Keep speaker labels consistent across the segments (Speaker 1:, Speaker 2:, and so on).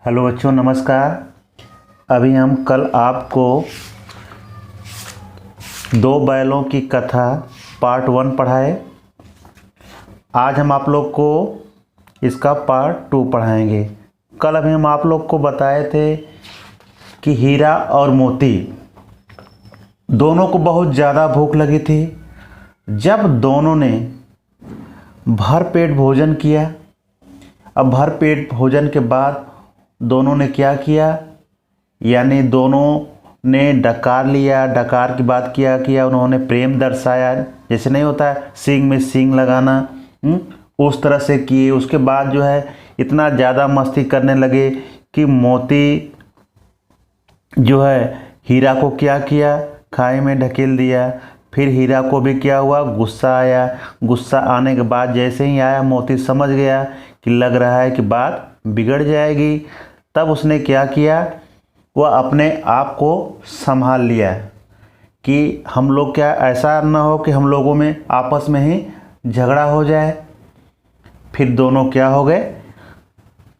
Speaker 1: Hello बच्चों, नमस्कार। अभी हम कल आपको दो बैलों की कथा पार्ट 1 पढ़ाए। आज हम आप लोग को इसका पार्ट 2 पढ़ाएंगे। कल अभी हम आप लोग को बताए थे कि हीरा और मोती दोनों को बहुत ज़्यादा भूख लगी थी। जब दोनों ने भर पेट भोजन किया, अब भर पेट भोजन के बाद दोनों ने क्या किया, यानी दोनों ने डकार लिया। डकार की बात किया उन्होंने प्रेम दर्शाया, जैसे नहीं होता है सींग में सींग लगाना, उस तरह से किए। उसके बाद जो है इतना ज़्यादा मस्ती करने लगे कि मोती जो है हीरा को क्या किया, खाई में ढकेल दिया। फिर हीरा को भी क्या हुआ, गुस्सा आया। गुस्सा आने के बाद जैसे ही आया, मोती समझ गया कि लग रहा है कि बात बिगड़ जाएगी। तब उसने क्या किया, वह अपने आप को संभाल लिया कि हम लोग क्या ऐसा ना हो कि हम लोगों में आपस में ही झगड़ा हो जाए। फिर दोनों क्या हो गए,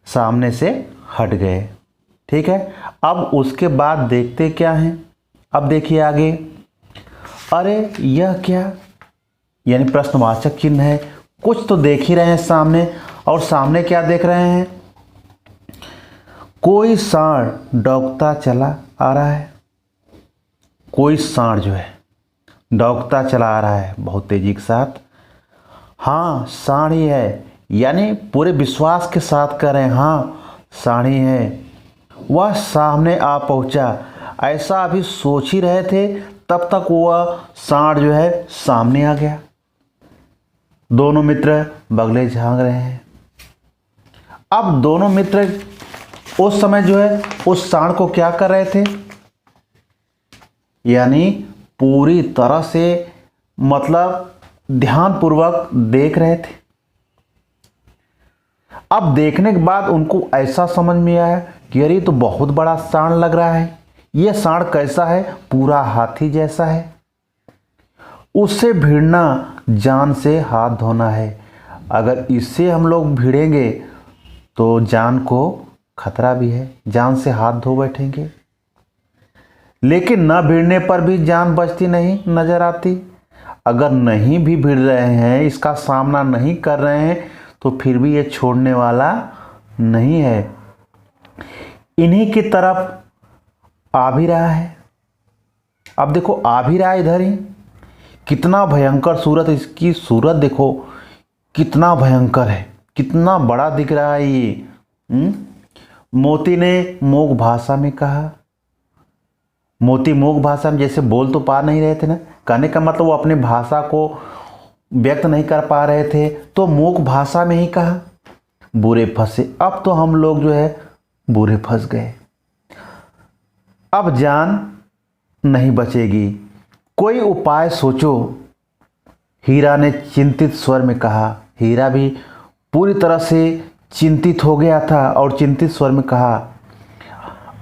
Speaker 1: सामने से हट गए। ठीक है, अब उसके बाद देखते क्या हैं। अब देखिए आगे, अरे यह क्या, यानी प्रश्नवाचक चिन्ह है। कुछ तो देख ही रहे हैं सामने, और सामने क्या देख रहे हैं, कोई सांड दौड़ता चला आ रहा है। कोई सांड जो है दौड़ता चला आ रहा है बहुत तेजी के साथ। हाँ, सांड ही है, यानी पूरे विश्वास के साथ कह रहे हैं हाँ सांड ही है। वह सामने आ पहुंचा। ऐसा अभी सोच ही रहे थे, तब तक वह सांड जो है सामने आ गया। दोनों मित्र बगले झांक रहे हैं। अब दोनों मित्र उस समय जो है उस सांड को क्या कर रहे थे, यानी पूरी तरह से मतलब ध्यानपूर्वक देख रहे थे। अब देखने के बाद उनको ऐसा समझ में आया कि अरे तो बहुत बड़ा सांड लग रहा है। यह सांड कैसा है, पूरा हाथी जैसा है। उससे भिड़ना जान से हाथ धोना है। अगर इससे हम लोग भिड़ेंगे तो जान को खतरा भी है, जान से हाथ धो बैठेंगे। लेकिन न भिड़ने पर भी जान बचती नहीं नजर आती। अगर नहीं भी भिड़ रहे हैं, इसका सामना नहीं कर रहे हैं, तो फिर भी ये छोड़ने वाला नहीं है। इन्हीं की तरफ आ भी रहा है। अब देखो आ भी रहा है इधर ही। कितना भयंकर सूरत, इसकी सूरत देखो कितना भयंकर है, कितना बड़ा दिख रहा है ये। मोती ने मूक भाषा में कहा। मोती मूक भाषा में जैसे बोल तो पा नहीं रहे थे ना, कहने का मतलब वो अपने भाषा को व्यक्त नहीं कर पा रहे थे, तो मूक भाषा में ही कहा, बुरे फंसे। अब तो हम लोग जो है बुरे फंस गए, अब जान नहीं बचेगी, कोई उपाय सोचो। हीरा ने चिंतित स्वर में कहा। हीरा भी पूरी तरह से चिंतित हो गया था और चिंतित स्वर में कहा,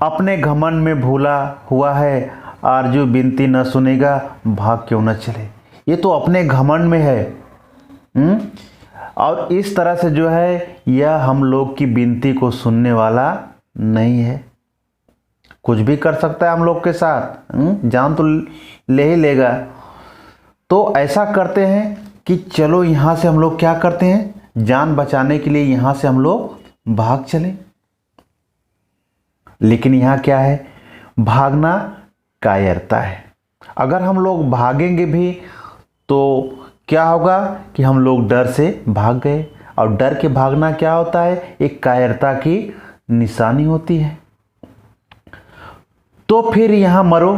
Speaker 1: अपने घमंड में भूला हुआ है, आरजू विनती न सुनेगा, भाग क्यों न चले। ये तो अपने घमंड में है। और इस तरह से जो है यह हम लोग की विनती को सुनने वाला नहीं है। कुछ भी कर सकता है हम लोग के साथ, जान तो ले ही लेगा। तो ऐसा करते हैं कि चलो यहाँ से हम लोग क्या करते हैं, जान बचाने के लिए यहाँ से हम लोग भाग चले। लेकिन यहाँ क्या है, भागना कायरता है। अगर हम लोग भागेंगे भी तो क्या होगा कि हम लोग डर से भाग गए, और डर के भागना क्या होता है, एक कायरता की निशानी होती है। तो फिर यहाँ मरो,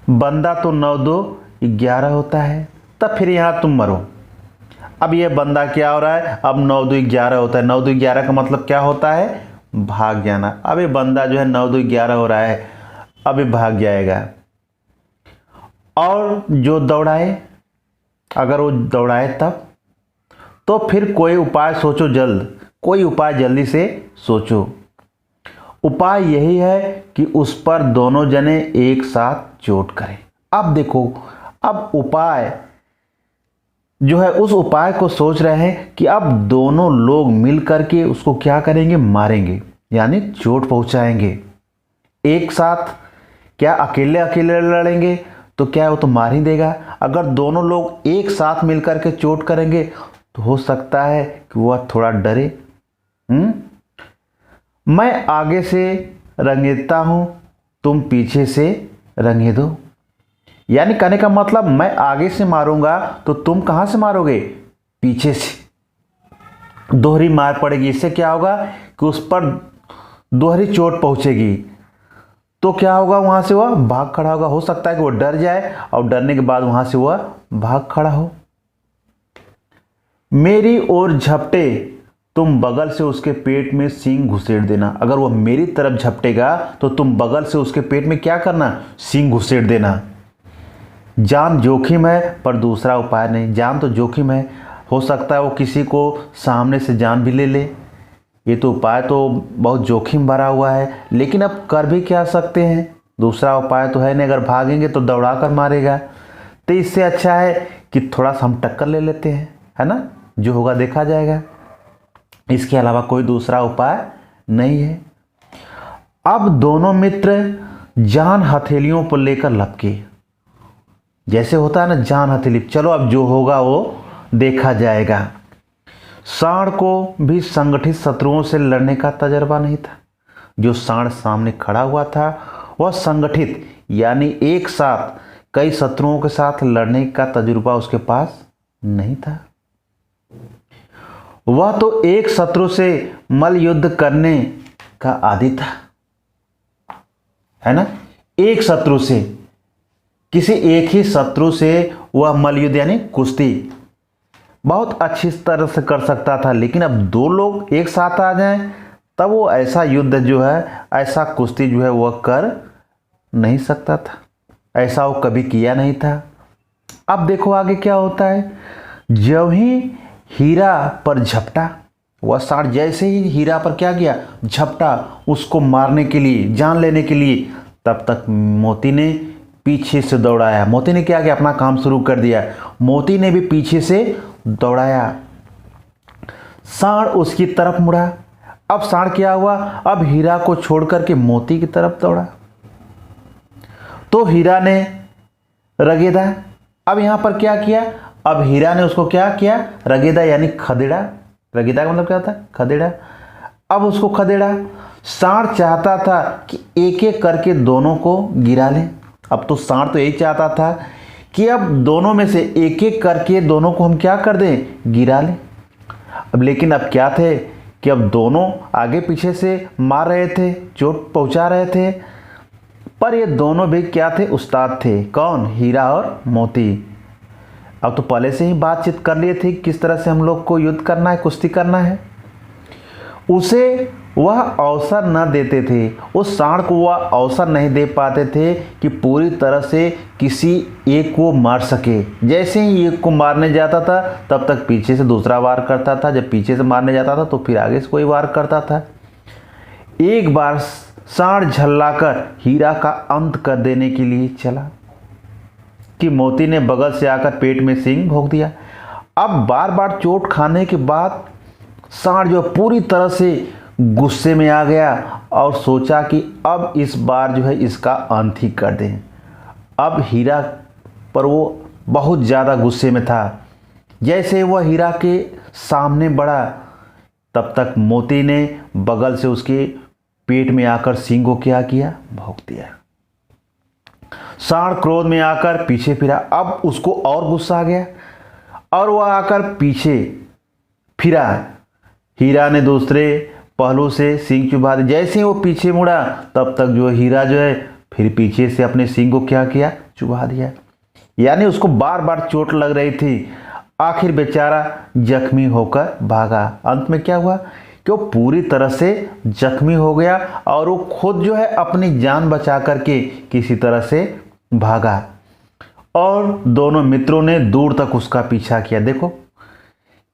Speaker 1: बंदा तो 9 2 11 होता है, तब फिर यहाँ तुम मरो। अब ये बंदा क्या हो रहा है, अब 9 2 11 होता है। 9 2 11 का मतलब क्या होता है, भाग जाना। अब ये बंदा जो है 9 2 11 हो रहा है, अब ये भाग जाएगा। और जो दौड़ाए, अगर वो दौड़ाए तब, तो फिर कोई उपाय सोचो जल्द, कोई उपाय जल्दी से सोचो। उपाय यही है कि उस पर दोनों जने एक साथ चोट करें। अब देखो, अब उपाय जो है उस उपाय को सोच रहे हैं कि अब दोनों लोग मिल करके उसको क्या करेंगे, मारेंगे। यानी चोट पहुंचाएंगे। एक साथ क्या अकेले अकेले लड़ेंगे तो क्या वो तो मार ही देगा। अगर दोनों लोग एक साथ मिलकर के चोट करेंगे तो हो सकता है कि वह थोड़ा डरे। मैं आगे से रंगेता हूं, तुम पीछे से रंगे दो। यानी कहने का मतलब मैं आगे से मारूंगा तो तुम कहां से मारोगे, पीछे से। दोहरी मार पड़ेगी। इससे क्या होगा कि उस पर दोहरी चोट पहुंचेगी। तो क्या होगा, वहां से वह भाग खड़ा होगा। हो सकता है कि वह डर जाए और डरने के बाद वहां से वह भाग खड़ा हो। मेरी ओर झपटे, तुम बगल से उसके पेट में सींग घुसेड़ देना। अगर वह मेरी तरफ झपटेगा तो तुम बगल से उसके पेट में क्या करना, सींग घुसेड़ देना। जान जोखिम है पर दूसरा उपाय नहीं। जान तो जोखिम है, हो सकता है वो किसी को सामने से जान भी ले ले। ये तो उपाय तो बहुत जोखिम भरा हुआ है, लेकिन अब कर भी क्या सकते हैं, दूसरा उपाय तो है नहीं। अगर भागेंगे तो दौड़ा कर मारेगा। तो इससे अच्छा है कि थोड़ा सा हम टक्कर ले लेते हैं, है ना, जो होगा देखा जाएगा। इसके अलावा कोई दूसरा उपाय नहीं है। अब दोनों मित्र जान हथेलियों पर लेकर लपके। जैसे होता है ना जान हथेली, चलो अब जो होगा वो देखा जाएगा। सांड को भी संगठित शत्रुओं से लड़ने का तजर्बा नहीं था। जो सांड सामने खड़ा हुआ था वह संगठित यानी एक साथ कई शत्रुओं के साथ लड़ने का तजुर्बा उसके पास नहीं था। वह तो एक शत्रु से मल युद्ध करने का आदी था, है ना। एक शत्रु से, किसी एक ही शत्रु से वह मल युद्ध यानी कुश्ती बहुत अच्छी तरह से कर सकता था। लेकिन अब दो लोग एक साथ आ जाएं तब वो ऐसा युद्ध जो है, ऐसा कुश्ती जो है वह कर नहीं सकता था। ऐसा वो कभी किया नहीं था। अब देखो आगे क्या होता है। जब ही हीरा पर झपटा, वह सांड जैसे ही हीरा पर क्या किया, झपटा, उसको मारने के लिए, जान लेने के लिए, तब तक मोती ने पीछे से दौड़ाया। मोती ने क्या किया, अपना काम शुरू कर दिया। मोती ने भी पीछे से दौड़ाया। सांड उसकी तरफ मुड़ा। अब सांड क्या हुआ, अब हीरा को छोड़कर के मोती की तरफ दौड़ा। तो हीरा ने रगेदा। अब यहां पर क्या किया, अब हीरा ने उसको क्या किया, रगेदा यानी खदेड़ा। रगेदा का मतलब क्या होता है, खदेड़ा। अब उसको खदेड़ा। सांड चाहता था कि एक एक करके दोनों को गिरा ले। अब तो सांड तो यही चाहता था कि अब दोनों में से एक एक करके दोनों को हम क्या कर दें, गिरा लें। अब लेकिन अब क्या थे कि अब दोनों आगे पीछे से मार रहे थे, चोट पहुंचा रहे थे। पर ये दोनों भी क्या थे, उस्ताद थे। कौन, हीरा और मोती। अब तो पहले से ही बातचीत कर लिए थे किस तरह से हम लोग को युद्ध करना है, कुश्ती करना है। उसे वह अवसर न देते थे, उस सांड को वह अवसर नहीं दे पाते थे कि पूरी तरह से किसी एक को मार सके। जैसे ही एक को मारने जाता था तब तक पीछे से दूसरा वार करता था। जब पीछे से मारने जाता था तो फिर आगे से कोई वार करता था। एक बार सांड झल्लाकर हीरा का अंत कर देने के लिए चला कि मोती ने बगल से आकर पेट में सींग भोंक दिया। अब बार बार चोट खाने के बाद सांड जो पूरी तरह से गुस्से में आ गया और सोचा कि अब इस बार जो है इसका अंत ही कर दें। अब हीरा पर वो बहुत ज़्यादा गुस्से में था। जैसे वह हीरा के सामने बढ़ा तब तक मोती ने बगल से उसके पेट में आकर सींग को क्या किया, भोंक दिया। सांड क्रोध में आकर पीछे फिरा। अब उसको और गुस्सा आ गया और वह आकर पीछे फिरा। हीरा ने दूसरे पहलू से सींग चुभा दी। जैसे ही वो पीछे मुड़ा तब तक जो हीरा जो है फिर पीछे से अपने सींग को क्या किया, चुभा दिया। यानी उसको बार बार चोट लग रही थी। आखिर बेचारा जख्मी होकर भागा। अंत में क्या हुआ कि वो पूरी तरह से जख्मी हो गया और वो खुद जो है अपनी जान बचा करके किसी तरह से भागा और दोनों मित्रों ने दूर तक उसका पीछा किया। देखो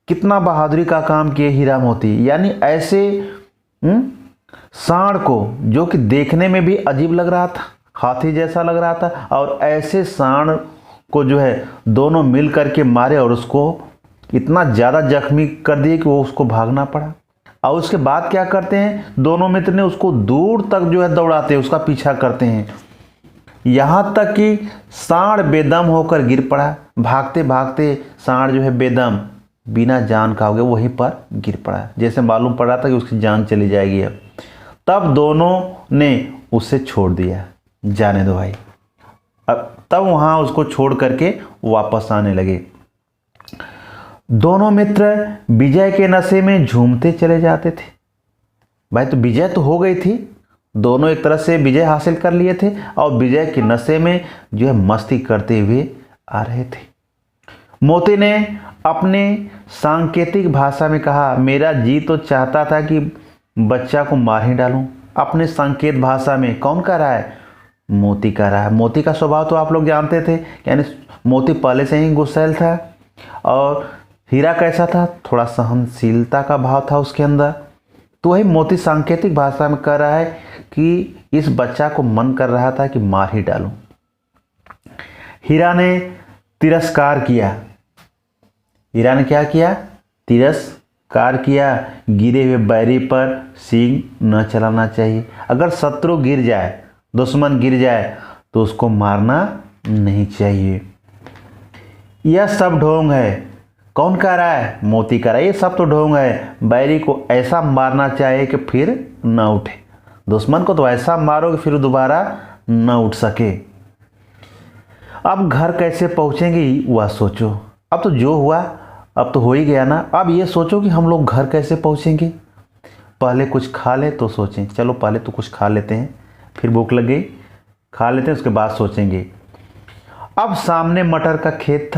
Speaker 1: कितना बहादुरी का काम किए हीरा मोती। यानी ऐसे सांड को जो कि देखने में भी अजीब लग रहा था, हाथी जैसा लग रहा था, और ऐसे सांड को जो है दोनों मिल करके मारे और उसको इतना ज़्यादा जख्मी कर दिए कि वो उसको भागना पड़ा। और उसके बाद क्या करते हैं, दोनों मित्र ने उसको दूर तक जो है दौड़ाते हैं, उसका पीछा करते हैं, यहाँ तक कि सांड बेदम होकर गिर पड़ा। भागते भागते सांड जो है बेदम बिना जान का हो गया, वहीं पर गिर पड़ा, जैसे मालूम पड़ा था कि उसकी जान चली जाएगी। अब तब दोनों ने उसे छोड़ दिया, जाने दो भाई। अब तब वहाँ उसको छोड़ करके वापस आने लगे। दोनों मित्र विजय के नशे में झूमते चले जाते थे। भाई तो विजय तो हो गई थी, दोनों एक तरह से विजय हासिल कर लिए थे और विजय के नशे में जो है मस्ती करते हुए आ रहे थे। मोती ने अपने सांकेतिक भाषा में कहा, मेरा जी तो चाहता था कि बच्चा को मार ही डालूं। अपने संकेत भाषा में कौन कह रहा है, मोती कह रहा है। मोती का स्वभाव तो आप लोग जानते थे, यानी मोती पहले से ही गुस्सैल था। और हीरा कैसा था, थोड़ा सहनशीलता का भाव था उसके अंदर। तो वही मोती सांकेतिक भाषा में कह रहा है कि इस बच्चा को मन कर रहा था कि मार ही डालूं। हीरा ने तिरस्कार किया। हीरा ने क्या किया, तिरस्कार किया। गिरे हुए बैरी पर सींग न चलाना चाहिए। अगर शत्रु गिर जाए, दुश्मन गिर जाए तो उसको मारना नहीं चाहिए। यह सब ढोंग है। कौन कह रहा है, मोती कह रहा है, ये सब तो ढोंग है। बैरी को ऐसा मारना चाहिए कि फिर न उठे। दुश्मन को तो ऐसा मारो कि फिर दोबारा न उठ सके। अब घर कैसे पहुंचेंगे वह सोचो। अब तो जो हुआ अब तो हो ही गया ना। अब ये सोचो कि हम लोग घर कैसे पहुंचेंगे। पहले कुछ खा ले तो सोचें, चलो पहले तो कुछ खा लेते हैं, फिर भूख लग गई, खा लेते हैं, उसके बाद सोचेंगे। अब सामने मटर का खेत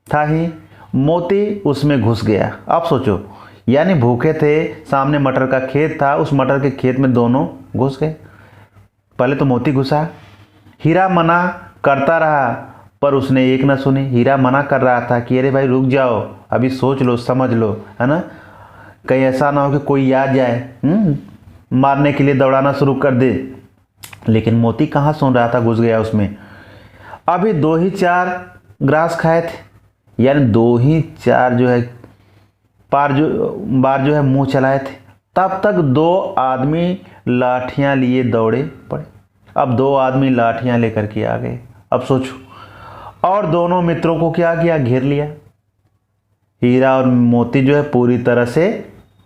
Speaker 1: था ही, मोती उसमें घुस गया। अब सोचो, यानी भूखे थे, सामने मटर का खेत था, उस मटर के खेत में दोनों घुस गए। पहले तो मोती घुसा। हीरा मना करता रहा पर उसने एक न सुनी। हीरा मना कर रहा था कि अरे भाई रुक जाओ, अभी सोच लो, समझ लो, है ना, कहीं ऐसा ना हो कि कोई आ जाए मारने के लिए दौड़ाना शुरू कर दे। लेकिन मोती कहाँ सुन रहा था, घुस गया उसमें। अभी 2 ही 4 ग्रास खाए थे, यानी 2 ही 4 जो है बार जो है मुंह चलाए थे। तब तक 2 आदमी लाठियां लिए दौड़े पड़े। अब 2 आदमी लाठियां लेकर के आ गए। अब सोचो, और दोनों मित्रों को क्या किया, घेर लिया। हीरा और मोती जो है पूरी तरह से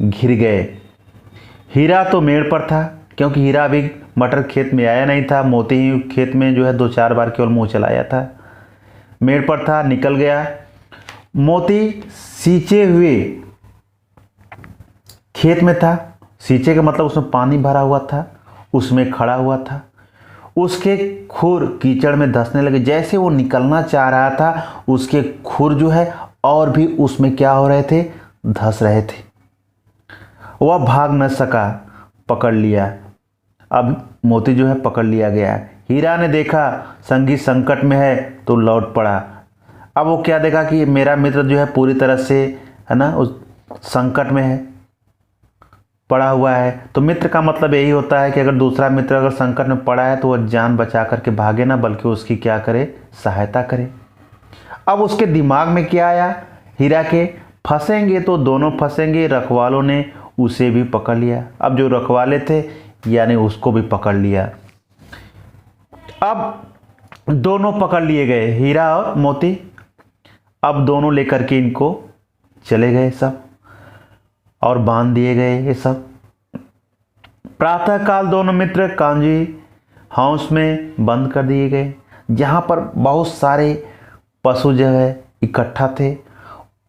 Speaker 1: घिर गए। हीरा तो मेड़ पर था, क्योंकि हीरा अभी मटर खेत में आया नहीं था। मोती ही खेत में जो है 2-4 बार केवल मुंह चलाया था। मेड़ पर था, निकल गया। मोती सींचे हुए खेत में था। सींचे का मतलब उसमें पानी भरा हुआ था, उसमें खड़ा हुआ था। उसके खुर कीचड़ में धंसने लगे। जैसे वो निकलना चाह रहा था, उसके खुर जो है और भी उसमें क्या हो रहे थे, धंस रहे थे। वह भाग न सका, पकड़ लिया। अब मोती जो है पकड़ लिया गया। हीरा ने देखा संगी संकट में है तो लौट पड़ा। अब वो क्या देखा कि मेरा मित्र जो है पूरी तरह से, है ना, उस संकट में है, पड़ा हुआ है। तो मित्र का मतलब यही होता है कि अगर दूसरा मित्र अगर संकट में पड़ा है तो वह जान बचा करके भागे ना, बल्कि उसकी क्या करे, सहायता करे। अब उसके दिमाग में क्या आया, हीरा के, फंसेंगे तो दोनों फंसेंगे। रखवालों ने उसे भी पकड़ लिया। अब जो रखवाले थे यानी उसको भी पकड़ लिया। अब दोनों पकड़ लिए गए, हीरा और मोती। अब दोनों लेकर के इनको चले गए सब, और बांध दिए गए ये सब। प्रातःकाल दोनों मित्र कांजी हाउस में बंद कर दिए गए, जहाँ पर बहुत सारे पशु जो है इकट्ठा थे।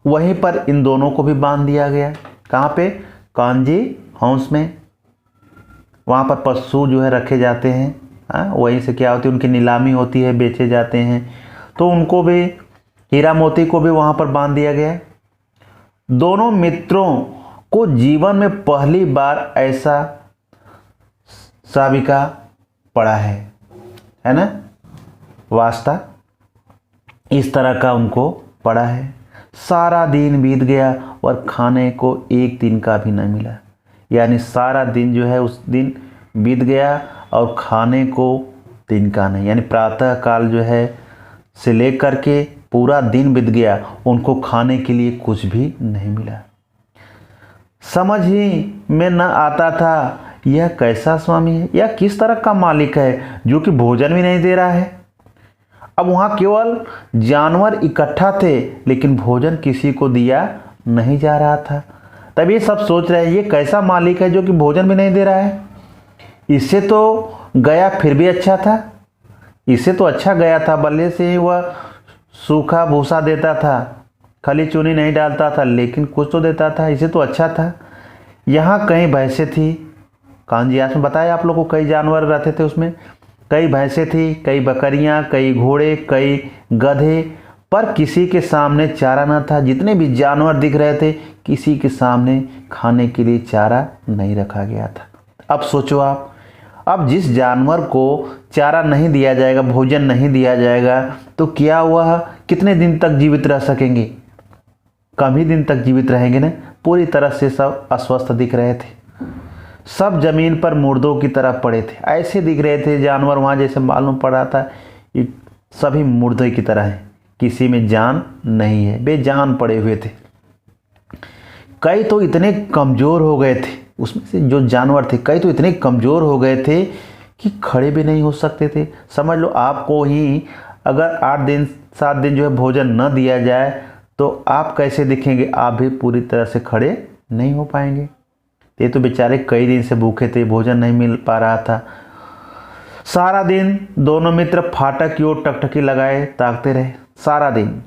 Speaker 1: वहीं पर इन दोनों को भी बांध दिया गया। कहाँ पे, कांजी हाउस में। वहाँ पर पशु जो है रखे जाते हैं। वहीं से क्या होती है, उनकी नीलामी होती है, बेचे जाते हैं। तो उनको भी, हीरा मोती को भी वहाँ पर बांध दिया गया। दोनों मित्रों को जीवन में पहली बार ऐसा साबिका पड़ा है ना, वास्ता इस तरह का उनको पड़ा है। सारा दिन बीत गया और खाने को एक दिन का भी नहीं मिला। यानी सारा दिन जो है उस दिन बीत गया और खाने को दिन का नहीं, यानी प्रातः काल जो है से लेकर के पूरा दिन बीत गया, उनको खाने के लिए कुछ भी नहीं मिला। समझ ही में न आता था यह कैसा स्वामी है, यह किस तरह का मालिक है जो कि भोजन भी नहीं दे रहा है। अब वहाँ केवल जानवर इकट्ठा थे लेकिन भोजन किसी को दिया नहीं जा रहा था। तब ये सब सोच रहे हैं ये कैसा मालिक है जो कि भोजन भी नहीं दे रहा है। इससे तो गया फिर भी अच्छा था, इससे तो अच्छा गया था, बल्ले से ही वह सूखा भूसा देता था, खाली चूनी नहीं डालता था लेकिन कुछ तो देता था, इसे तो अच्छा था। यहाँ कई भैंसें थी, कान्जी आस में बताया आप लोग को, कई जानवर रहते थे उसमें, कई भैंसें थी, कई बकरियाँ, कई घोड़े, कई गधे, पर किसी के सामने चारा न था। जितने भी जानवर दिख रहे थे किसी के सामने खाने के लिए चारा नहीं रखा गया था। अब सोचो आप, अब जिस जानवर को चारा नहीं दिया जाएगा, भोजन नहीं दिया जाएगा, तो क्या वह कितने दिन तक जीवित रह सकेंगे? कम ही दिन तक जीवित रहेंगे ना। पूरी तरह से सब अस्वस्थ दिख रहे थे, सब जमीन पर मुर्दों की तरह पड़े थे, ऐसे दिख रहे थे जानवर वहाँ, जैसे मालूम पड़ रहा था ये सभी मुर्दे की तरह हैं, किसी में जान नहीं है, बेजान पड़े हुए थे। कई तो इतने कमज़ोर हो गए थे, उसमें से जो जानवर थे कई तो इतने कमज़ोर हो गए थे कि खड़े भी नहीं हो सकते थे। समझ लो आपको ही अगर 8 दिन 7 दिन जो है भोजन न दिया जाए तो आप कैसे दिखेंगे? आप भी पूरी तरह से खड़े नहीं हो पाएंगे। ये तो बेचारे कई दिन से भूखे थे, भोजन नहीं मिल पा रहा था। सारा दिन दोनों मित्र फाटक की ओर टकटकी लगाए ताकते रहे। सारा दिन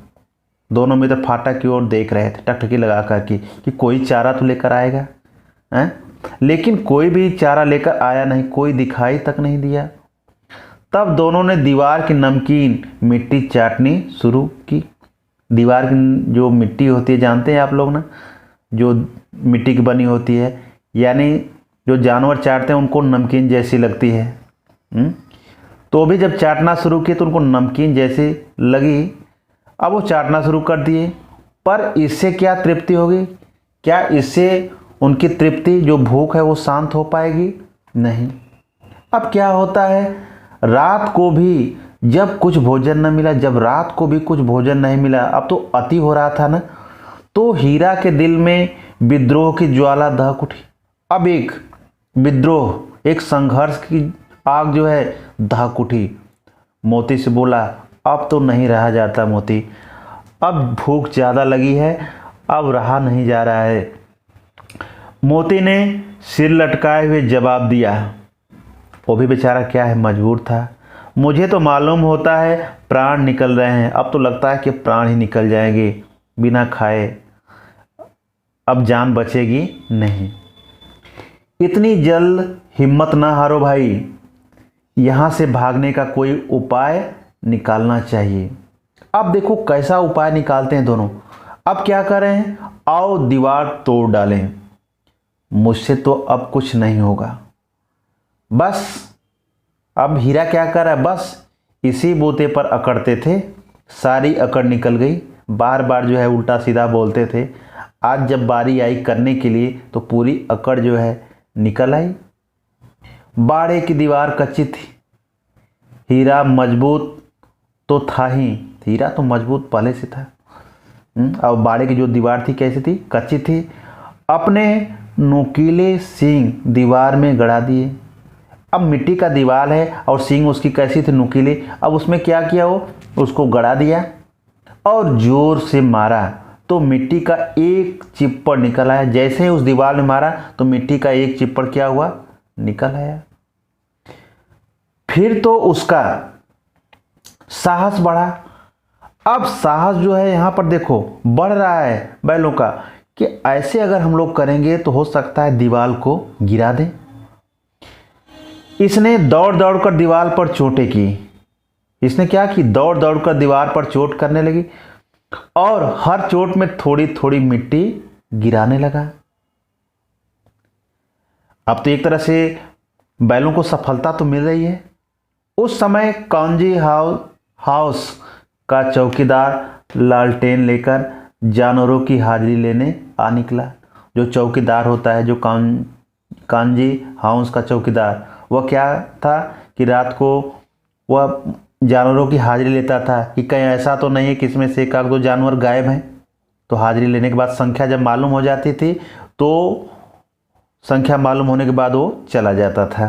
Speaker 1: दोनों मित्र फाटक की ओर देख रहे थे टकटकी लगा कर कि कोई चारा तो लेकर आएगा हैं, लेकिन कोई भी चारा लेकर आया नहीं, कोई दिखाई तक नहीं दिया। तब दोनों ने दीवार की नमकीन मिट्टी चाटनी शुरू की। दीवार की जो मिट्टी होती है जानते हैं आप लोग ना, जो मिट्टी की बनी होती है, यानी जो जानवर चाटते हैं उनको नमकीन जैसी लगती है। तो भी जब चाटना शुरू किए तो उनको नमकीन जैसी लगी। अब वो चाटना शुरू कर दिए, पर इससे क्या तृप्ति होगी? क्या इससे उनकी तृप्ति जो भूख है वो शांत हो पाएगी? नहीं। अब क्या होता है, रात को भी जब कुछ भोजन न मिला, जब रात को भी कुछ भोजन नहीं मिला, अब तो अति हो रहा था ना, तो हीरा के दिल में विद्रोह की ज्वाला दहक उठी। अब एक विद्रोह, एक संघर्ष की आग जो है दहक उठी। मोती से बोला, अब तो नहीं रहा जाता मोती, अब भूख ज़्यादा लगी है, अब रहा नहीं जा रहा है। मोती ने सिर लटकाए हुए जवाब दिया। वो भी बेचारा क्या है, मजबूर था। मुझे तो मालूम होता है प्राण निकल रहे हैं, अब तो लगता है कि प्राण ही निकल जाएंगे बिना खाए, अब जान बचेगी नहीं। इतनी जल्द हिम्मत ना हारो भाई, यहाँ से भागने का कोई उपाय निकालना चाहिए। अब देखो कैसा उपाय निकालते हैं दोनों। अब क्या करें? आओ दीवार तोड़ डालें, मुझसे तो अब कुछ नहीं होगा। बस अब हीरा क्या कर रहा है, बस इसी बूते पर अकड़ते थे, सारी अकड़ निकल गई। बार बार जो है उल्टा सीधा बोलते थे, आज जब बारी आई करने के लिए तो पूरी अकड़ जो है निकल आई। बाड़े की दीवार कच्ची थी, हीरा मजबूत तो था ही, हीरा तो मजबूत पहले से था। अब बाड़े की जो दीवार थी कैसी थी? कच्ची थी। अपने नुकीले सींग दीवार में गड़ा दिए। अब मिट्टी का दीवार है और सींग उसकी कैसी थी? नुकीली। अब उसमें क्या किया, वो उसको गड़ा दिया और जोर से मारा तो मिट्टी का एक चिप्पड़ निकल आया। जैसे ही उस दीवार में मारा तो मिट्टी का एक चिप्पड़ क्या हुआ? निकल आया। फिर तो उसका साहस बढ़ा। अब साहस जो है यहाँ पर देखो बढ़ रहा है बैलों का, कि ऐसे अगर हम लोग करेंगे तो हो सकता है दीवार को गिरा दें। इसने दौड़ दौड़ कर दीवार पर चोटें की। इसने क्या की? दौड़ दौड़ कर दीवार पर चोट करने लगी और हर चोट में थोड़ी थोड़ी मिट्टी गिराने लगा। अब तो एक तरह से बैलों को सफलता तो मिल रही है। उस समय कांजी हाउस का चौकीदार लालटेन लेकर जानवरों की हाजिरी लेने आ निकला। जो चौकीदार होता है, जो कांजी हाउस का चौकीदार, वह क्या था कि रात को वह जानवरों की हाजिरी लेता था कि कहीं ऐसा तो नहीं है कि इसमें से एक आध दो जानवर गायब हैं। तो हाजिरी लेने के बाद संख्या जब मालूम हो जाती थी तो संख्या मालूम होने के बाद वो चला जाता था।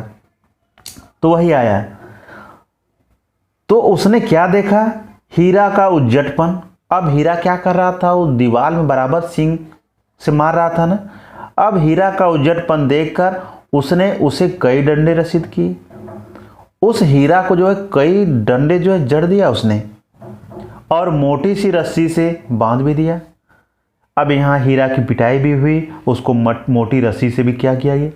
Speaker 1: तो वही आया, तो उसने क्या देखा, हीरा का उज्जटपन। अब हीरा क्या कर रहा था, वो दीवार में बराबर सींग से मार रहा था ना। अब हीरा का उज्जटपन देखकर उसने उसे कई डंडे रसीद किए। उस हीरा को जो है कई डंडे जो है जड़ दिया उसने, और मोटी सी रस्सी से बांध भी दिया। अब यहाँ हीरा की पिटाई भी हुई, उसको मोटी रस्सी से भी क्या किया गया,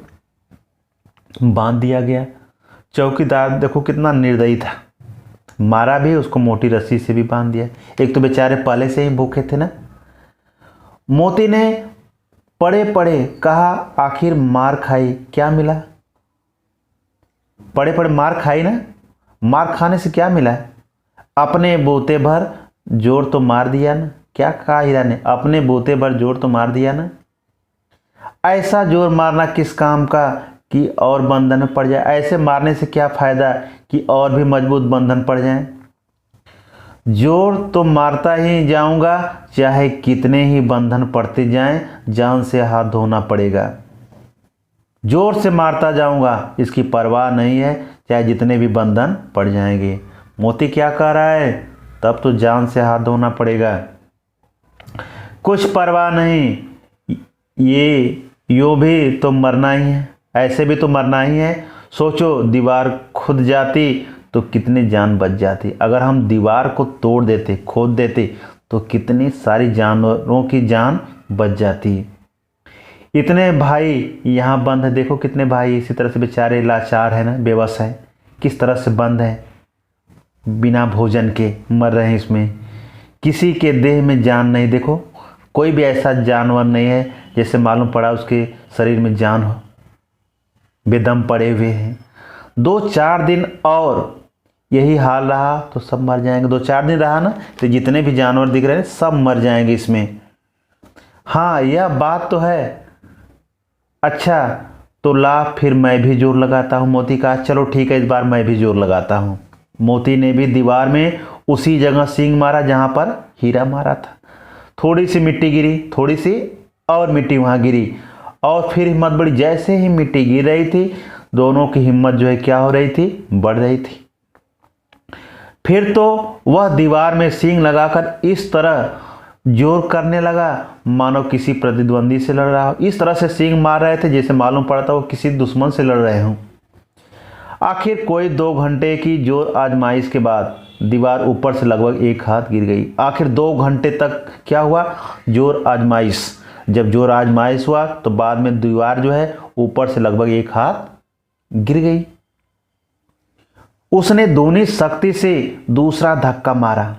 Speaker 1: बांध दिया गया। चौकीदार देखो कितना निर्दयी था, मारा भी, उसको मोटी रस्सी से भी बांध दिया। एक तो बेचारे पहले से ही भूखे थे ना। मोती ने पड़े पड़े कहा, आखिर मार खाई क्या मिला। पड़े पड़े मार खाई ना, मार खाने से क्या मिला, अपने बूते भर जोर तो मार दिया ना। क्या कहा हीरा ने, अपने बूते भर जोर तो मार दिया ना। ऐसा जोर मारना किस काम का कि और बंधन में पड़ जाए। ऐसे मारने से क्या फायदा कि और भी मजबूत बंधन पड़ जाए। जोर तो मारता ही जाऊंगा, चाहे कितने ही बंधन पड़ते जाएं, जान से हाथ धोना पड़ेगा। जोर से मारता जाऊंगा, इसकी परवाह नहीं है, चाहे जितने भी बंधन पड़ जाएंगे। मोती क्या कह रहा है, तब तो जान से हाथ धोना पड़ेगा। कुछ परवाह नहीं, ये यो भी तो मरना ही है, ऐसे भी तो मरना ही है। सोचो दीवार खुद जाती तो कितनी जान बच जाती। अगर हम दीवार को तोड़ देते, खोद देते, तो कितनी सारी जानवरों की जान बच जाती। इतने भाई यहाँ बंद है, देखो कितने भाई इसी तरह से बेचारे लाचार है ना, बेबस है, किस तरह से बंद है, बिना भोजन के मर रहे हैं। इसमें किसी के देह में जान नहीं, देखो कोई भी ऐसा जानवर नहीं है जैसे मालूम पड़ा उसके शरीर में जान हो, बेदम पड़े हुए हैं। 2-4 दिन और यही हाल रहा तो सब मर जाएंगे। 2-4 दिन रहा ना तो जितने भी जानवर दिख रहे हैं सब मर जाएंगे इसमें। हाँ यह बात तो है। अच्छा तो ला फिर मैं भी जोर लगाता हूँ। मोती कहा चलो ठीक है, इस बार मैं भी जोर लगाता हूँ। मोती ने भी दीवार में उसी जगह सींग मारा जहाँ पर हीरा मारा था। थोड़ी सी मिट्टी गिरी, थोड़ी सी और मिट्टी वहाँ गिरी, और फिर हिम्मत बढ़ी। जैसे ही मिट्टी गिर रही थी, दोनों की हिम्मत जो है क्या हो रही थी, बढ़ रही थी। फिर तो वह दीवार में सींग लगाकर इस तरह जोर करने लगा मानो किसी प्रतिद्वंदी से लड़ रहा हो। इस तरह से सींग मार रहे थे जैसे मालूम पड़ता वो किसी दुश्मन से लड़ रहे हों। आखिर कोई 2 घंटे की जोर आजमाइश के बाद दीवार ऊपर से लगभग 1 हाथ गिर गई। आखिर 2 घंटे तक क्या हुआ, जोर आजमाइश। जब जोर आजमाइश हुआ तो बाद में दीवार जो है ऊपर से लगभग 1 हाथ गिर गई। उसने दूनी शक्ति से दूसरा धक्का मारा,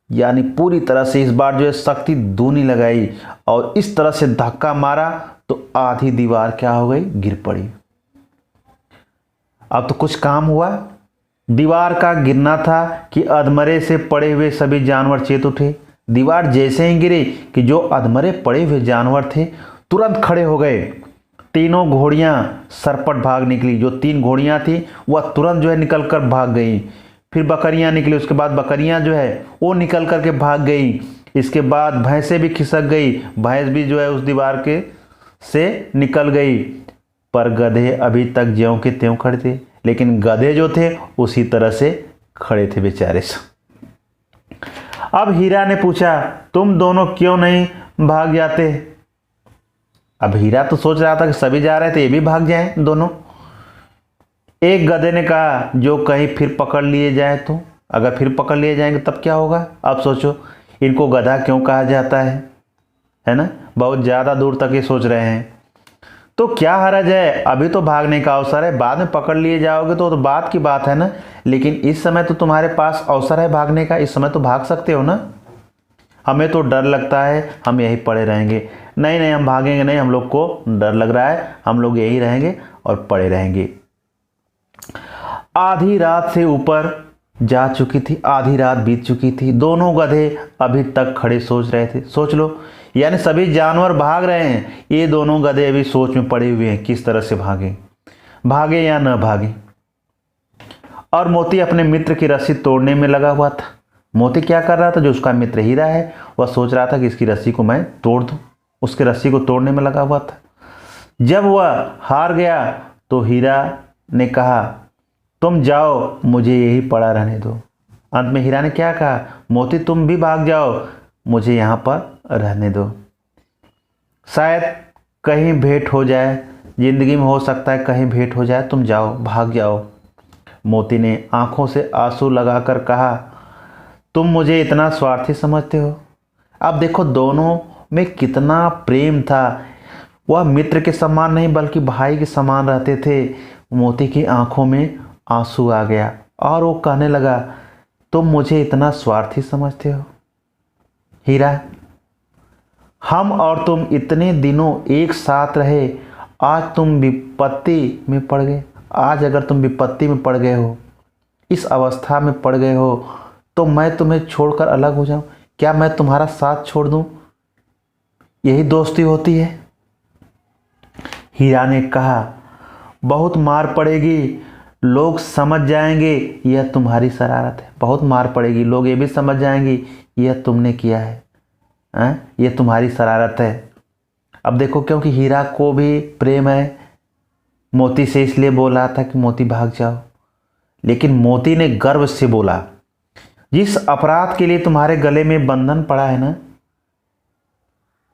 Speaker 1: यानी पूरी तरह से इस बार जो है शक्ति दूनी लगाई, और इस तरह से धक्का मारा तो आधी दीवार क्या हो गई, गिर पड़ी। अब तो कुछ काम हुआ। दीवार का गिरना था कि अधमरे से पड़े हुए सभी जानवर चेत उठे। दीवार जैसे ही गिरी कि जो अधमरे पड़े हुए जानवर थे तुरंत खड़े हो गए। तीनों घोड़ियां सरपट भाग निकली। जो 3 घोड़ियां थी वह तुरंत जो है निकल कर भाग गई। फिर बकरियां निकली, उसके बाद बकरियां जो है वो निकल कर के भाग गई। इसके बाद भैंसें भी खिसक गई, भैंस भी जो है उस दीवार के से निकल गई। पर गधे अभी तक ज्यों के त्यों खड़े थे, लेकिन गधे जो थे उसी तरह से खड़े थे बेचारे से। अब हीरा ने पूछा तुम दोनों क्यों नहीं भाग जाते। अब हीरा तो सोच रहा था कि सभी जा रहे थे, ये भी भाग जाएं दोनों। एक गधे ने कहा जो कहीं फिर पकड़ लिए जाए तो, अगर फिर पकड़ लिए जाएंगे तब क्या होगा। अब सोचो इनको गधा क्यों कहा जाता है ना, बहुत ज़्यादा दूर तक ये सोच रहे हैं। तो क्या हरज है, अभी तो भागने का अवसर है, बाद में पकड़ लिए जाओगे तो बात की बात है ना। लेकिन इस समय तो तुम्हारे पास अवसर है भागने का, इस समय तो भाग सकते हो ना। हमें तो डर लगता है, हम यहीं पड़े रहेंगे। नहीं नहीं हम भागेंगे नहीं, हम लोग को डर लग रहा है, हम लोग यहीं रहेंगे और पड़े रहेंगे। आधी रात से ऊपर जा चुकी थी, आधी रात बीत चुकी थी। दोनों गधे अभी तक खड़े सोच रहे थे। सोच लो, यानी सभी जानवर भाग रहे हैं, ये दोनों गधे अभी सोच में पड़े हुए हैं किस तरह से भागे, भागे या न भागे। और मोती अपने मित्र की रस्सी तोड़ने में लगा हुआ था। मोती क्या कर रहा था, जो उसका मित्र हीरा है वह सोच रहा था कि इसकी रस्सी को मैं तोड़ दूं, उसके रस्सी को तोड़ने में लगा हुआ था। जब वह हार गया तो हीरा ने कहा, तुम जाओ, मुझे यही पड़ा रहने दो। अंत में हीरा ने क्या कहा, मोती तुम भी भाग जाओ, मुझे यहाँ पर रहने दो, शायद कहीं भेंट हो जाए, जिंदगी में हो सकता है कहीं भेंट हो जाए, तुम जाओ, भाग जाओ। मोती ने आंखों से आंसू लगाकर कहा, तुम मुझे इतना स्वार्थी समझते हो। अब देखो दोनों में कितना प्रेम था, वह मित्र के समान नहीं बल्कि भाई के समान रहते थे। मोती की आंखों में आंसू आ गया और वो कहने लगा, तुम मुझे इतना स्वार्थी समझते हो। हीरा, हम और तुम इतने दिनों एक साथ रहे, आज तुम विपत्ति में पड़ गए। आज अगर तुम विपत्ति में पड़ गए हो, इस अवस्था में पड़ गए हो, तो मैं तुम्हें छोड़कर अलग हो जाऊं? क्या मैं तुम्हारा साथ छोड़ दूं? यही दोस्ती होती है। हीरा ने कहा, बहुत मार पड़ेगी, लोग समझ जाएंगे यह तुम्हारी शरारत है। बहुत मार पड़ेगी, लोग ये भी समझ जाएंगे यह तुमने किया है, ये तुम्हारी शरारत है। अब देखो, क्योंकि हीरा को भी प्रेम है मोती से, इसलिए बोला था कि मोती भाग जाओ। लेकिन मोती ने गर्व से बोला, जिस अपराध के लिए तुम्हारे गले में बंधन पड़ा है ना,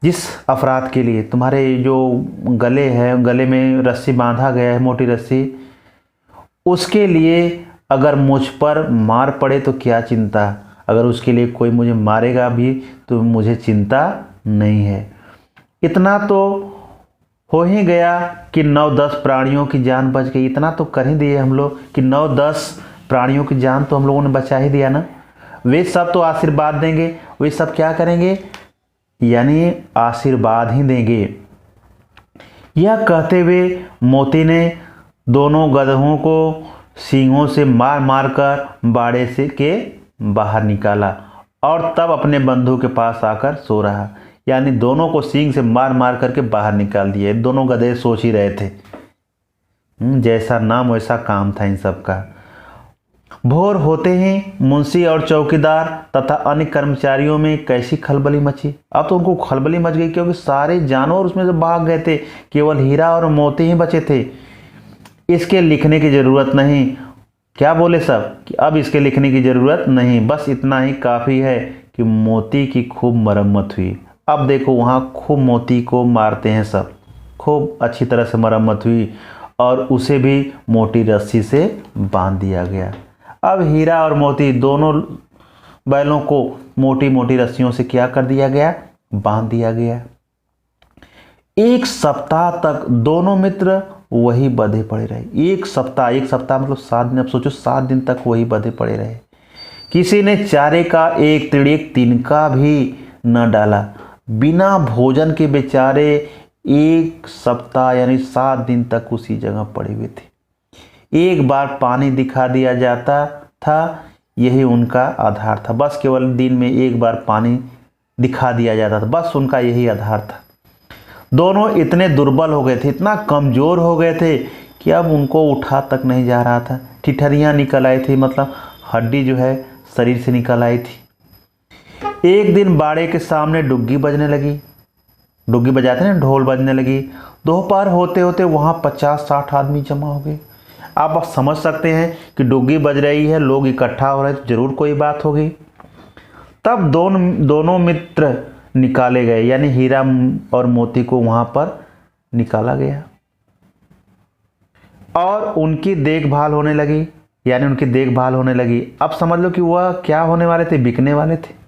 Speaker 1: जिस अपराध के लिए तुम्हारे जो गले है, गले में रस्सी बांधा गया है, मोटी रस्सी, उसके लिए अगर मुझ पर मार पड़े तो क्या चिंता, अगर उसके लिए कोई मुझे मारेगा भी तो मुझे चिंता नहीं है। इतना तो हो ही गया कि 9-10 प्राणियों की जान बच गई। इतना तो कर ही दिए हम लोग कि 9-10 प्राणियों की जान तो हम लोगों ने बचा ही दिया ना। वे सब तो आशीर्वाद देंगे, वे सब क्या करेंगे, यानी आशीर्वाद ही देंगे। यह कहते हुए मोती ने दोनों गधों को सींगों से मार मार कर बाड़े से के बाहर निकाला और तब अपने बंधु के पास आकर सो रहा। यानी दोनों को सींग से मार मार करके बाहर निकाल दिए। दोनों गधे सोच ही रहे थे, जैसा नाम वैसा काम था इन सब का। भोर होते ही मुंशी और चौकीदार तथा अन्य कर्मचारियों में कैसी खलबली मची। अब तो उनको खलबली मच गई, क्योंकि सारे जानवर उसमें से भाग गए थे, केवल हीरा और मोती ही बचे थे। इसके लिखने की ज़रूरत नहीं। क्या बोले सब कि अब इसके लिखने की ज़रूरत नहीं, बस इतना ही काफ़ी है कि मोती की खूब मरम्मत हुई। अब देखो वहाँ खूब मोती को मारते हैं सब, खूब अच्छी तरह से मरम्मत हुई और उसे भी मोटी रस्सी से बांध दिया गया। अब हीरा और मोती दोनों बैलों को मोटी मोटी रस्सियों से क्या कर दिया गया, बांध दिया गया। एक सप्ताह तक दोनों मित्र वही बंधे पड़े रहे। एक सप्ताह मतलब 7 दिन। अब सोचो 7 दिन तक वही बंधे पड़े रहे। किसी ने चारे का एक तिड़िक तिनका भी न डाला। बिना भोजन के बेचारे एक सप्ताह यानी 7 दिन तक उसी जगह पड़े हुए थे। एक बार पानी दिखा दिया जाता था, यही उनका आधार था। बस केवल दिन में एक बार पानी दिखा दिया जाता था, बस उनका यही आधार था। दोनों इतने दुर्बल हो गए थे, इतना कमज़ोर हो गए थे कि अब उनको उठा तक नहीं जा रहा था। ठिठरियाँ निकल आई थी, मतलब हड्डी जो है शरीर से निकल आई थी। एक दिन बाड़े के सामने डुग्गी बजने लगी। डुग्गी बजाते ना, ढोल बजने लगी। दोपहर होते होते वहाँ 50-60 आदमी जमा हो गए। आप समझ सकते हैं कि डुग्गी बज रही है, लोग इकट्ठा हो रहे हैं, तो जरूर कोई बात होगी। तब दोनों मित्र निकाले गए, यानी हीरा और मोती को वहाँ पर निकाला गया और उनकी देखभाल होने लगी। अब समझ लो कि वह क्या होने वाले थे, बिकने वाले थे।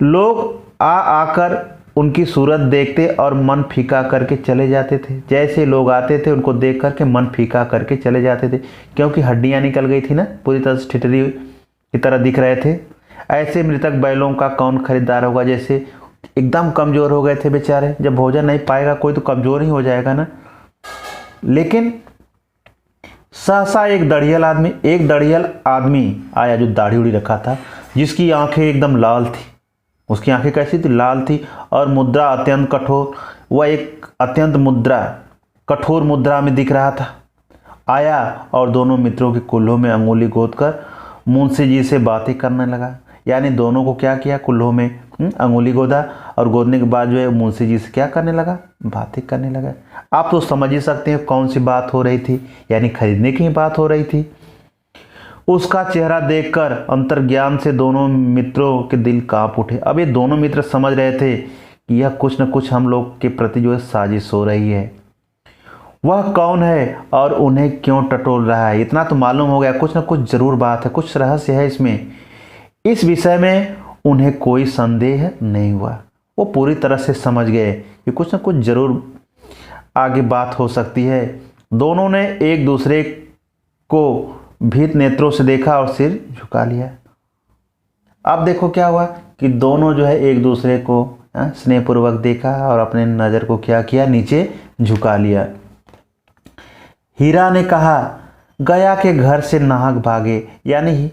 Speaker 1: लोग आकर उनकी सूरत देखते और मन फीका करके चले जाते थे। जैसे लोग आते थे उनको देख करके मन फीका करके चले जाते थे, क्योंकि हड्डियां निकल गई थी ना, पूरी तरह से ठिठरी की तरह दिख रहे थे। ऐसे मृतक बैलों का कौन खरीदार होगा, जैसे एकदम कमज़ोर हो गए थे बेचारे। जब भोजन नहीं पाएगा कोई तो कमज़ोर ही हो जाएगा ना। लेकिन सहसा एक दढ़ियल आदमी आया जो दाढ़ी उड़ी रखा था, जिसकी आंखें एकदम लाल थी। उसकी आंखें कैसी थी, लाल थी और मुद्रा अत्यंत कठोर। वह एक अत्यंत कठोर मुद्रा में दिख रहा था। आया और दोनों मित्रों के कुल्हों में अंगुली गोदकर मुंशी जी से बातें करने लगा। यानी दोनों को क्या किया, कुल्हों में अंगुली गोदा और गोदने के बाद जो है मुंशी जी से क्या करने लगा, बातें करने लगा। आप तो समझ ही सकते हैं कौन सी बात हो रही थी, यानी खरीदने की बात हो रही थी। उसका चेहरा देखकर अंतर्ज्ञान से दोनों मित्रों के दिल कांप उठे। अब ये दोनों मित्र समझ रहे थे कि यह कुछ न कुछ हम लोग के प्रति जो है साजिश हो रही है। वह कौन है और उन्हें क्यों टटोल रहा है, इतना तो मालूम हो गया, कुछ न कुछ जरूर बात है, कुछ रहस्य है इसमें। इस विषय में उन्हें कोई संदेह नहीं हुआ। वो पूरी तरह से समझ गए कि कुछ न कुछ जरूर आगे बात हो सकती है। दोनों ने एक दूसरे को भीत नेत्रों से देखा और सिर झुका लिया। अब देखो क्या हुआ कि दोनों जो है एक दूसरे को स्नेहपूर्वक देखा और अपने नज़र को क्या किया, नीचे झुका लिया। हीरा ने कहा, गया के घर से नाहक भागे, यानी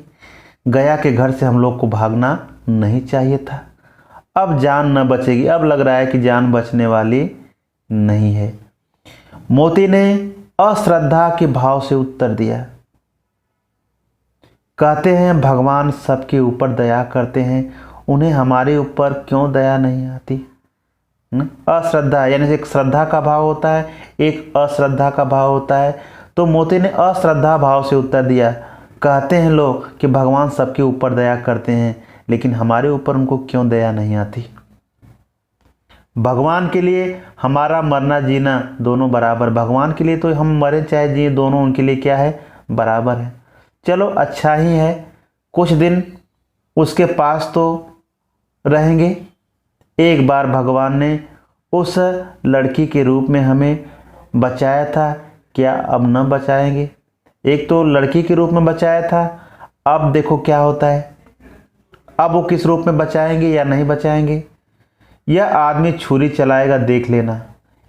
Speaker 1: गया के घर से हम लोग को भागना नहीं चाहिए था। अब जान न बचेगी, अब लग रहा है कि जान बचने वाली नहीं है। मोती ने अश्रद्धा के भाव से उत्तर दिया, कहते हैं भगवान सबके ऊपर दया करते हैं, उन्हें हमारे ऊपर क्यों दया नहीं आती। अश्रद्धा यानी एक श्रद्धा का भाव होता है, एक अश्रद्धा का भाव होता है। तो मोती ने अश्रद्धा भाव से उत्तर दिया, कहते हैं लोग कि भगवान सबके ऊपर दया करते हैं, लेकिन हमारे ऊपर उनको क्यों दया नहीं आती। भगवान के लिए हमारा मरना जीना दोनों बराबर, भगवान के लिए तो हम मरे चाहे जिए दोनों उनके लिए क्या है, बराबर है। चलो अच्छा ही है, कुछ दिन उसके पास तो रहेंगे। एक बार भगवान ने उस लड़की के रूप में हमें बचाया था, क्या अब न बचाएंगे। एक तो लड़की के रूप में बचाया था, अब देखो क्या होता है, अब वो किस रूप में बचाएंगे या नहीं बचाएंगे। यह आदमी छुरी चलाएगा देख लेना,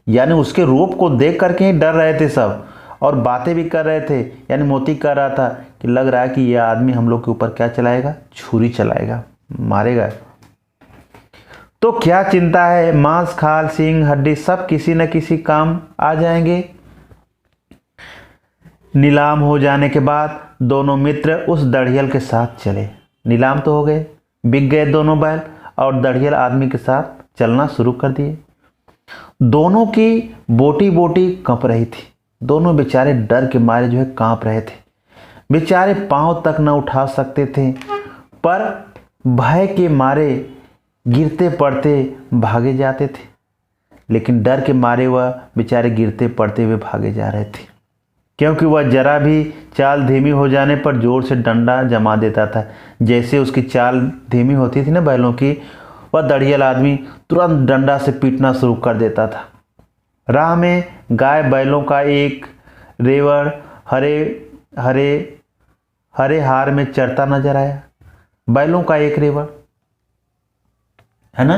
Speaker 1: यानी उसके रूप को देख करके ही डर रहे थे सब और बातें भी कर रहे थे। यानी मोती कह रहा था कि लग रहा है कि यह आदमी हम लोग के ऊपर क्या चलाएगा, छुरी चलाएगा, मारेगा। तो क्या चिंता है, मांस खाल सींग हड्डी सब किसी न किसी काम आ जाएंगे। नीलाम हो जाने के बाद दोनों मित्र उस दढ़ियल के साथ चले। नीलाम तो हो गए, बिक गए दोनों बैल और दढ़ियल आदमी के साथ चलना शुरू कर दिए। दोनों की बोटी बोटी कंप रही थी, दोनों बेचारे डर के मारे जो है कांप रहे थे। बेचारे पांव तक न उठा सकते थे, पर भय के मारे गिरते पड़ते भागे जाते थे। लेकिन डर के मारे वह बेचारे गिरते पड़ते हुए भागे जा रहे थे, क्योंकि वह जरा भी चाल धीमी हो जाने पर जोर से डंडा जमा देता था। जैसे उसकी चाल धीमी होती थी ना बैलों की, वह दढ़ियल आदमी तुरंत डंडा से पीटना शुरू कर देता था। राह में गाय बैलों का एक रेवड़ हरे हरे हरे हार में चरता नजर आया। बैलों का एक रेवड़ है ना,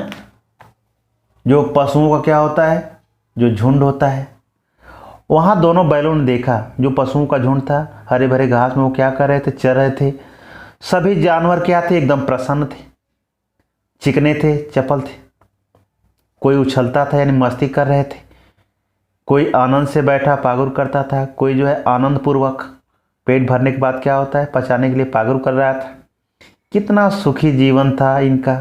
Speaker 1: जो पशुओं का क्या होता है, जो झुंड होता है। वहाँ दोनों बैलों ने देखा, जो पशुओं का झुंड था हरे भरे घास में वो क्या कर रहे थे, चर रहे थे। सभी जानवर क्या थे, एकदम प्रसन्न थे, चिकने थे, चपल थे। कोई उछलता था यानी मस्ती कर रहे थे, कोई आनंद से बैठा पागुर करता था, कोई जो है आनंद पूर्वक पेट भरने के बाद क्या होता है पचाने के लिए पागुर कर रहा था। कितना सुखी जीवन था इनका,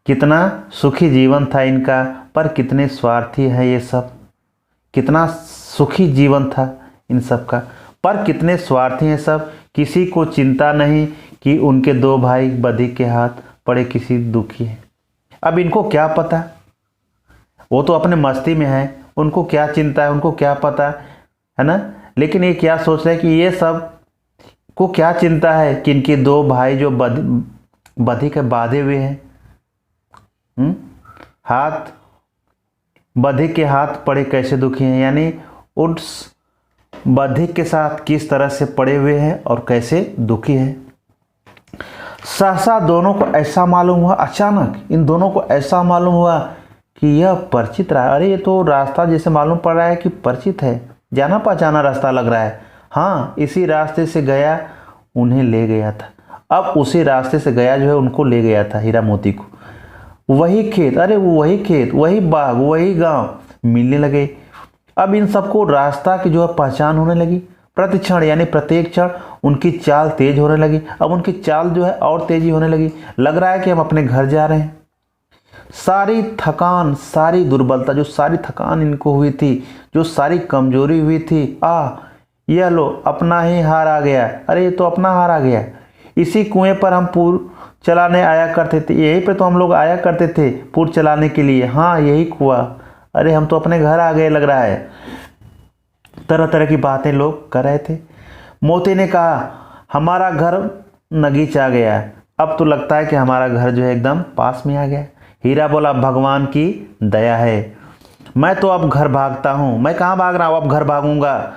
Speaker 1: कितना सुखी जीवन था इनका, पर कितने स्वार्थी है ये सब। कितना सुखी जीवन था इन सब का, पर कितने स्वार्थी हैं सब। किसी को चिंता नहीं कि उनके दो भाई बधी के हाथ पड़े किसी दुखी है। अब इनको क्या पता, वो तो अपने मस्ती में है, उनको क्या चिंता है, उनको क्या पता है ना। लेकिन ये क्या सोच रहे हैं कि ये सब को क्या चिंता है कि इनके दो भाई जो बधी के बांधे हुए हैं, हाथ बधी के हाथ पड़े कैसे दुखी हैं, यानी उस बधी के साथ किस तरह से पड़े हुए हैं और कैसे दुखी हैं। सहसा दोनों को ऐसा मालूम हुआ, अचानक इन दोनों को ऐसा मालूम हुआ कि यह परिचित रहा। अरे ये तो रास्ता जैसे मालूम पड़ रहा है कि परिचित है, जाना पहचाना रास्ता लग रहा है। हाँ, इसी रास्ते से गया उन्हें ले गया था, अब उसी रास्ते से गया जो है उनको ले गया था हीरा मोती को। वही खेत, अरे वही खेत, वही बाग, वही गांव मिलने लगे। अब इन सबको रास्ता की जो है पहचान होने लगी। प्रति क्षण यानी प्रत्येक क्षण उनकी चाल तेज होने लगी। अब उनकी चाल जो है और तेजी होने लगी, लग रहा है कि हम अपने घर जा रहे हैं। सारी थकान, सारी दुर्बलता, जो सारी थकान इनको हुई थी, जो सारी कमजोरी हुई थी, यह लो अपना ही हार आ गया। अरे ये तो अपना हार आ गया। इसी कुएं पर हम पूर चलाने आया करते थे, यहीं पे तो हम लोग आया करते थे पूर चलाने के लिए। हाँ यही कुआं। अरे हम तो अपने घर आ गए लग रहा है। तरह तरह की बातें लोग कर रहे थे। मोती ने कहा हमारा घर नगीच आ गया, अब तो लगता है कि हमारा घर जो है एकदम पास में आ गया। हीरा बोला भगवान की दया है, मैं तो अब घर भागता हूँ। मैं कहाँ भाग रहा हूँ, अब घर भागूंगा।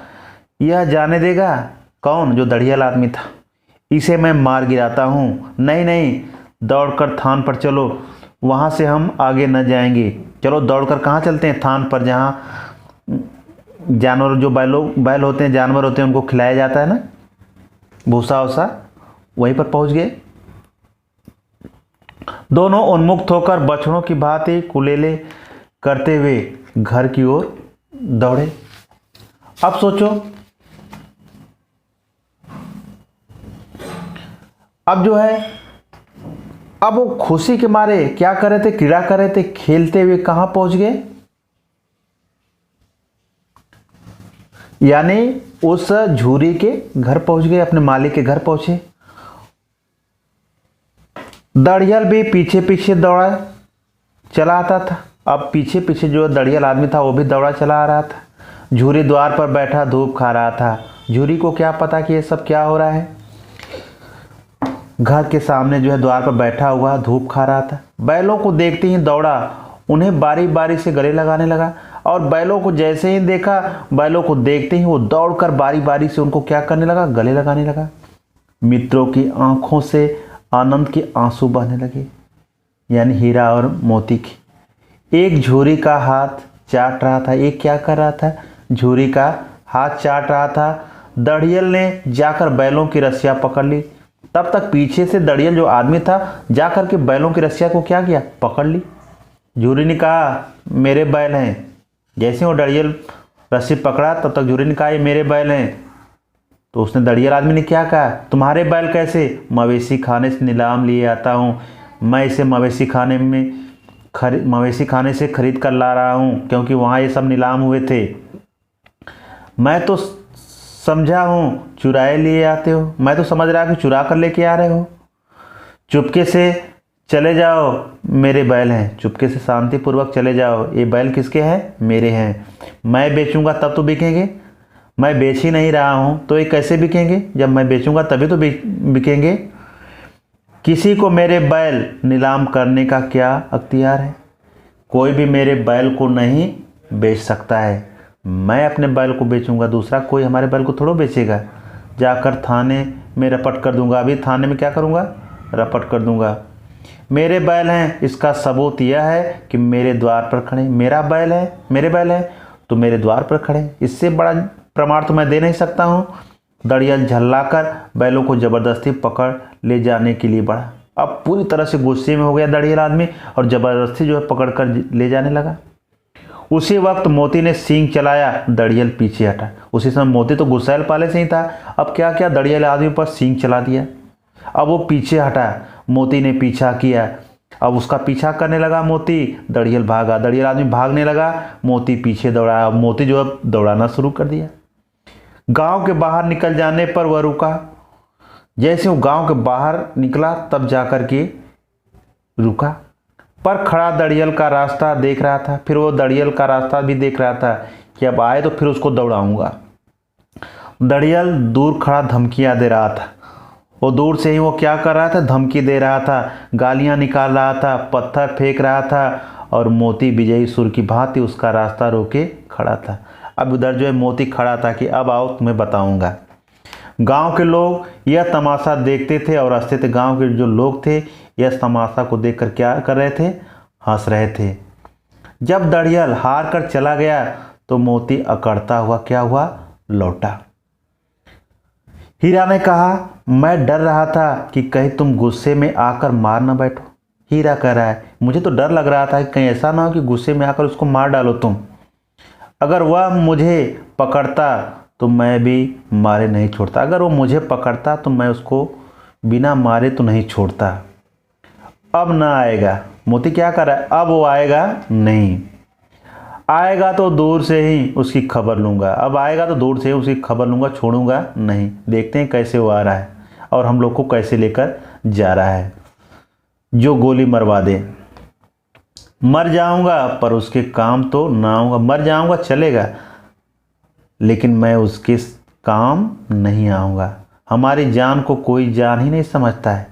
Speaker 1: यह जाने देगा कौन, जो दड़ियल आदमी था, इसे मैं मार गिराता हूँ। नहीं नहीं, दौड़कर थान पर चलो, वहाँ से हम आगे न जाएंगे। चलो दौड़कर कहाँ चलते हैं, थान पर, जहाँ जानवर जो बैल होते हैं, जानवर होते हैं, उनको खिलाया जाता है ना भूसा वूसा, वहीं पर पहुँच गए। दोनों उन्मुक्त होकर बछड़ों की भांति कुलेले करते हुए घर की ओर दौड़े। अब सोचो, अब जो है, अब वो खुशी के मारे क्या कर रहे थे, क्रीड़ा कर रहे थे, खेलते हुए कहां पहुंच गए, यानी उस झूरी के घर पहुंच गए, अपने मालिक के घर पहुंचे। दड़ियल भी पीछे पीछे दौड़ा चला आता था। अब पीछे पीछे जो दड़ियल आदमी था वो भी दौड़ा चला आ रहा था। झूरी द्वार पर बैठा धूप खा रहा था। झूरी को क्या पता कि ये सब क्या हो रहा है। घर के सामने जो है द्वार पर बैठा हुआ धूप खा रहा था। बैलों को देखते ही दौड़ा, उन्हें बारी बारी से गले लगाने लगा। और बैलों को जैसे ही देखा, बैलों को देखते ही वो दौड़कर बारी बारी से उनको क्या करने लगा, गले लगाने लगा। मित्रों की आंखों से आनंद के आंसू बहने लगे, यानी हीरा और मोती की। एक झूरी का हाथ चाट रहा था। एक क्या कर रहा था, झूरी का हाथ चाट रहा था। दड़ियल ने जाकर बैलों की रस्सियां पकड़ ली। तब तक पीछे से दड़ियल जो आदमी था जाकर के बैलों की रस्सियां को क्या किया, पकड़ ली। झूरी ने कहा मेरे बैल हैं। जैसे वो दड़ियल रस्सी पकड़ा तब तक झूरी ने कहा ये मेरे बैल हैं। तो उसने दड़ियल आदमी ने क्या कहा, तुम्हारे बैल कैसे, मवेशी खाने से नीलाम लिए आता हूँ, मैं इसे मवेशी खाने से खरीद कर ला रहा हूँ, क्योंकि वहाँ ये सब नीलाम हुए थे। मैं तो समझा हूँ चुराए लिए आते हो, मैं तो समझ रहा कि चुरा कर लेके आ रहे हो। चुपके से चले जाओ, मेरे बैल हैं। चुपके से शांतिपूर्वक चले जाओ। ये बैल किसके हैं, मेरे हैं। मैं बेचूंगा तब तो बिकेंगे, मैं बेच ही नहीं रहा हूँ तो ये कैसे बिकेंगे, जब मैं बेचूंगा तभी तो बिकेंगे। किसी को मेरे बैल नीलाम करने का क्या अख्तियार है, कोई भी मेरे बैल को नहीं बेच सकता है। मैं अपने बैल को बेचूंगा, दूसरा कोई हमारे बैल को थोड़ा बेचेगा। जाकर थाने में रपट कर दूंगा। अभी थाने में क्या करूंगा, रपट कर दूंगा। मेरे बैल हैं, इसका सबूत यह है कि मेरे द्वार पर खड़े, मेरा बैल है, मेरे बैल हैं तो मेरे द्वार पर खड़े, इससे बड़ा प्रमाण तो मैं दे नहीं सकता हूँ। दड़ियल झल्लाकर बैलों को जबरदस्ती पकड़ ले जाने के लिए बढ़ा। अब पूरी तरह से गुस्से में हो गया दड़ियल आदमी और जबरदस्ती जो है पकड़ कर ले जाने लगा। उसी वक्त मोती ने सींग चलाया, दड़ियल पीछे हटा। उसी समय मोती तो गुस्सैल पहले से ही था, अब क्या क्या दड़ियल आदमी पर सींग चला दिया। अब वो पीछे हटा, मोती ने पीछा किया। अब उसका पीछा करने लगा मोती, दड़ियल भागा, दड़ियल आदमी भागने लगा, मोती पीछे दौड़ा। अब मोती जो है दौड़ाना शुरू कर दिया। गांव के बाहर निकल जाने पर वह रुका। जैसे वो गांव के बाहर निकला तब जाकर के रुका, पर खड़ा दड़ियल का रास्ता देख रहा था। फिर वो दड़ियल का रास्ता भी देख रहा था कि अब आए तो फिर उसको दौड़ाऊंगा। दड़ियल दूर खड़ा धमकियां दे रहा था। वो दूर से ही वो क्या कर रहा था, धमकी दे रहा था, गालियां निकाल रहा था, पत्थर फेंक रहा था। और मोती विजयी सुर की भांति उसका रास्ता रोके खड़ा था। अब उधर जो है मोती खड़ा था कि अब आओ तुम्हें बताऊंगा। गांव के लोग यह तमाशा देखते थे और हंसते थे। गांव के जो लोग थे यह तमाशा को देखकर क्या कर रहे थे, हंस रहे थे। जब दड़ियल हार कर चला गया तो मोती अकड़ता हुआ क्या हुआ, लौटा। हीरा ने कहा मैं डर रहा था कि कहीं तुम गुस्से में आकर मार न बैठो। हीरा कह रहा है मुझे तो डर लग रहा था कि कहीं ऐसा ना हो कि गुस्से में आकर उसको मार डालो तुम। अगर वह मुझे पकड़ता तो मैं भी मारे नहीं छोड़ता, अगर वो मुझे पकड़ता तो मैं उसको बिना मारे तो नहीं छोड़ता। अब ना आएगा, मोती क्या कर रहा है, अब वो आएगा नहीं, आएगा तो दूर से ही उसकी खबर लूँगा, अब आएगा तो दूर से ही उसकी खबर लूँगा, छोड़ूंगा नहीं। देखते हैं कैसे वो आ रहा है और हम लोग को कैसे लेकर जा रहा है। जो गोली मरवा दे, मर जाऊंगा पर उसके काम तो ना आऊँगा, मर जाऊंगा चलेगा लेकिन मैं उसके काम नहीं आऊँगा। हमारी जान को कोई जान ही नहीं समझता है।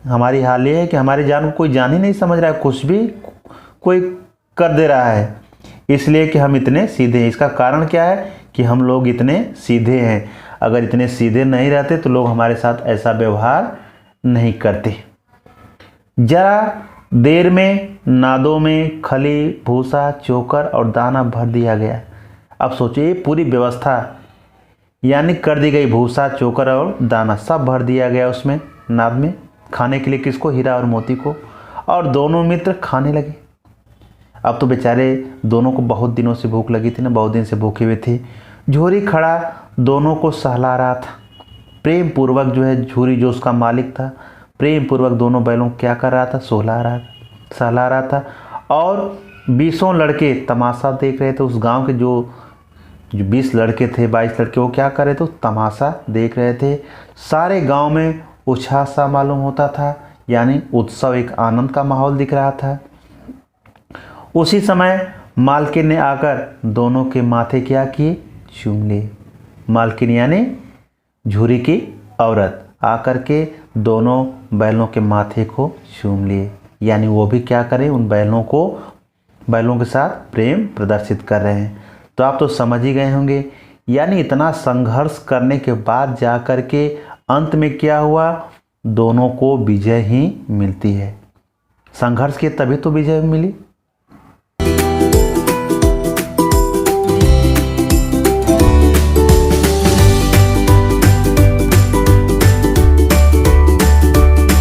Speaker 1: हमारी हाल ये है कि हमारी जान को कोई जान ही नहीं समझ रहा है, कुछ भी कोई कर दे रहा है, इसलिए कि हम इतने सीधे हैं। इसका कारण क्या है कि हम लोग इतने सीधे हैं। अगर इतने सीधे नहीं रहते तो लोग हमारे साथ ऐसा व्यवहार नहीं करते। जरा देर में नादों में खली, भूसा, चोकर और दाना भर दिया गया। अब सोचिए पूरी व्यवस्था यानी कर दी गई, भूसा, चोकर और दाना सब भर दिया गया उसमें नाद में, खाने के लिए किसको, हीरा और मोती को। और दोनों मित्र खाने लगे। अब तो बेचारे दोनों को बहुत दिनों से भूख लगी थी ना, बहुत दिन से भूखे हुए थे। झूरी खड़ा दोनों को सहला रहा था प्रेम पूर्वक, जो है झूरी जो उसका मालिक था, प्रेम पूर्वक दोनों बैलों क्या कर रहा था, सहला रहा था। और 20 लड़के तमाशा देख रहे थे। उस गांव के जो 20 लड़के थे, 22 लड़के, वो क्या कर रहे थे, तमाशा देख रहे थे। सारे गांव में उत्साह सा मालूम होता था, यानी उत्सव, एक आनंद का माहौल दिख रहा था। उसी समय मालकिन ने आकर दोनों के माथे क्या किए, चूम लिए। मालकिन यानी झूरी की औरत आकर के दोनों बैलों के माथे को चूम लिए, यानी वो भी क्या करें, उन बैलों के साथ प्रेम प्रदर्शित कर रहे हैं। तो आप तो समझ ही गए होंगे, यानी इतना संघर्ष करने के बाद जाकर के अंत में क्या हुआ, दोनों को विजय ही मिलती है। संघर्ष किए तभी तो विजय मिली।